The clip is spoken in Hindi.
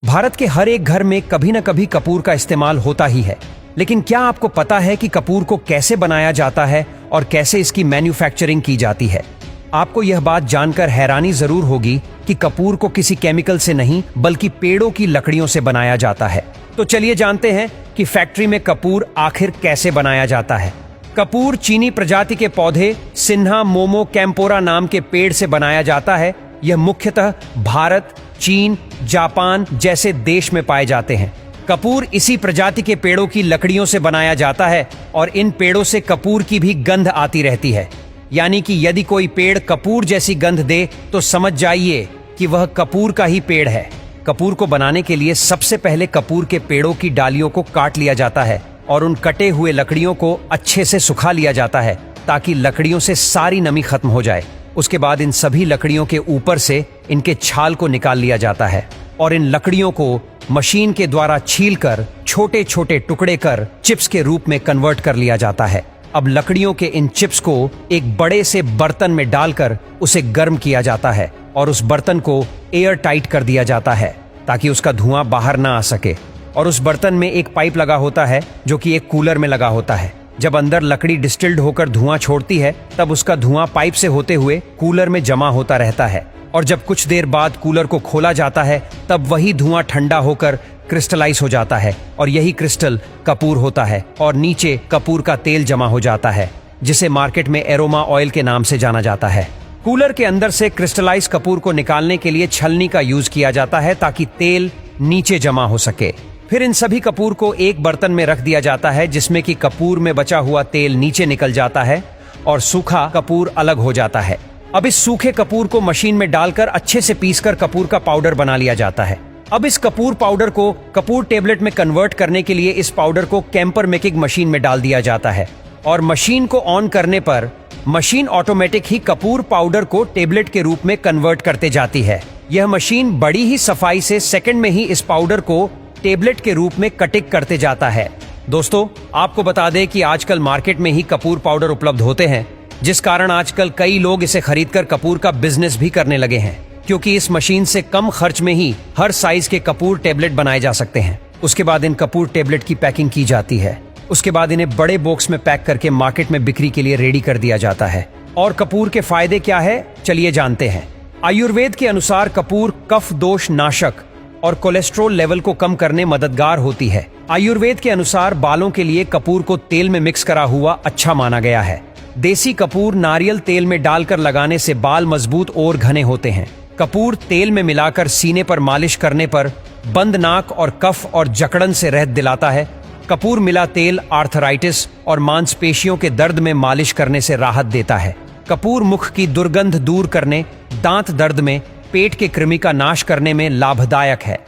भारत के हर एक घर में कभी न कभी कपूर का इस्तेमाल होता ही है, लेकिन क्या आपको पता है कि कपूर को कैसे बनाया जाता है और कैसे इसकी मैन्युफैक्चरिंग की जाती है? आपको यह बात जानकर हैरानी जरूर होगी कि कपूर को किसी केमिकल से नहीं बल्कि पेड़ों की लकड़ियों से बनाया जाता है। तो चलिए जानते हैं कि फैक्ट्री में कपूर आखिर कैसे बनाया जाता है। कपूर चीनी प्रजाति के पौधे सिन्हा मोमो कैम्पोरा नाम के पेड़ से बनाया जाता है। यह मुख्यतः भारत, चीन, जापान जैसे देश में पाए जाते हैं। कपूर इसी प्रजाति के पेड़ों की लकड़ियों से बनाया जाता है और इन पेड़ों से कपूर की भी गंध आती रहती है। यानी कि यदि कोई पेड़ कपूर जैसी गंध दे तो समझ जाइए कि वह कपूर का ही पेड़ है। कपूर को बनाने के लिए सबसे पहले कपूर के पेड़ों की डालियों को काट लिया जाता है और उन कटे हुए लकड़ियों को अच्छे से सुखा लिया जाता है ताकि लकड़ियों से सारी नमी खत्म हो जाए। उसके बाद इन सभी लकड़ियों के ऊपर से इनके छाल को निकाल लिया जाता है और इन लकड़ियों को मशीन के द्वारा छीलकर छोटे छोटे टुकड़े कर चिप्स के रूप में कन्वर्ट कर लिया जाता है। अब लकड़ियों के इन चिप्स को एक बड़े से बर्तन में डालकर उसे गर्म किया जाता है और उस बर्तन को एयर टाइट कर दिया जाता है ताकि उसका धुआं बाहर ना आ सके। और उस बर्तन में एक पाइप लगा होता है जो कि एक कूलर में लगा होता है। जब अंदर लकड़ी डिस्टिल्ड होकर धुआं छोड़ती है तब उसका धुआं पाइप से होते हुए कूलर में जमा होता रहता है और जब कुछ देर बाद कूलर को खोला जाता है तब वही धुआं ठंडा होकर क्रिस्टलाइज हो जाता है और यही क्रिस्टल कपूर होता है और नीचे कपूर का तेल जमा हो जाता है जिसे मार्केट में एरोमा ऑयल के नाम से जाना जाता है। कूलर के अंदर से क्रिस्टलाइज कपूर को निकालने के लिए छलनी का यूज किया जाता है ताकि तेल नीचे जमा हो सके। फिर इन सभी कपूर को एक बर्तन में रख दिया जाता है जिसमें कि कपूर में बचा हुआ तेल नीचे निकल जाता है और सूखा कपूर अलग हो जाता है। अब इस सूखे कपूर को मशीन में डालकर अच्छे से पीसकर कपूर का पाउडर बना लिया जाता है। अब इस कपूर पाउडर को कपूर टेबलेट में कन्वर्ट करने के लिए इस पाउडर को कैंपर मेकिंग मशीन में डाल दिया जाता है और मशीन को ऑन करने पर मशीन ऑटोमेटिक ही कपूर पाउडर को टेबलेट के रूप में कन्वर्ट करते जाती है। यह मशीन बड़ी ही सफाई से सेकंड में ही इस पाउडर को टेबलेट के रूप में कटिंग करते जाता है। दोस्तों, आपको बता दें कि आजकल मार्केट में ही कपूर पाउडर उपलब्ध होते हैं, जिस कारण आजकल कई लोग इसे खरीदकर कपूर का बिजनेस भी करने लगे हैं, क्योंकि इस मशीन से कम खर्च में ही हर साइज के कपूर टेबलेट बनाए जा सकते हैं। उसके बाद इन कपूर टेबलेट की पैकिंग की जाती है। उसके बाद इन्हें बड़े बॉक्स में पैक करके मार्केट में बिक्री के लिए रेडी कर दिया जाता है। और कपूर के फायदे क्या है, चलिए जानते हैं। आयुर्वेद के अनुसार कपूर कफ दोष नाशक और कोलेस्ट्रॉल लेवल को कम करने मददगार होती है। आयुर्वेद के अनुसार बालों के लिए कपूर को तेल में मिक्स करा हुआ अच्छा माना गया है। देसी कपूर नारियल तेल में डालकर लगाने से बाल मजबूत और घने होते हैं। कपूर तेल में मिलाकर सीने पर मालिश करने पर बंद नाक और कफ और जकड़न से राहत दिलाता है। कपूर मिला तेल आर्थराइटिस और मांसपेशियों के दर्द में मालिश करने से राहत देता है। कपूर मुख की दुर्गंध दूर करने, दांत दर्द में, पेट के कृमि का नाश करने में लाभदायक है।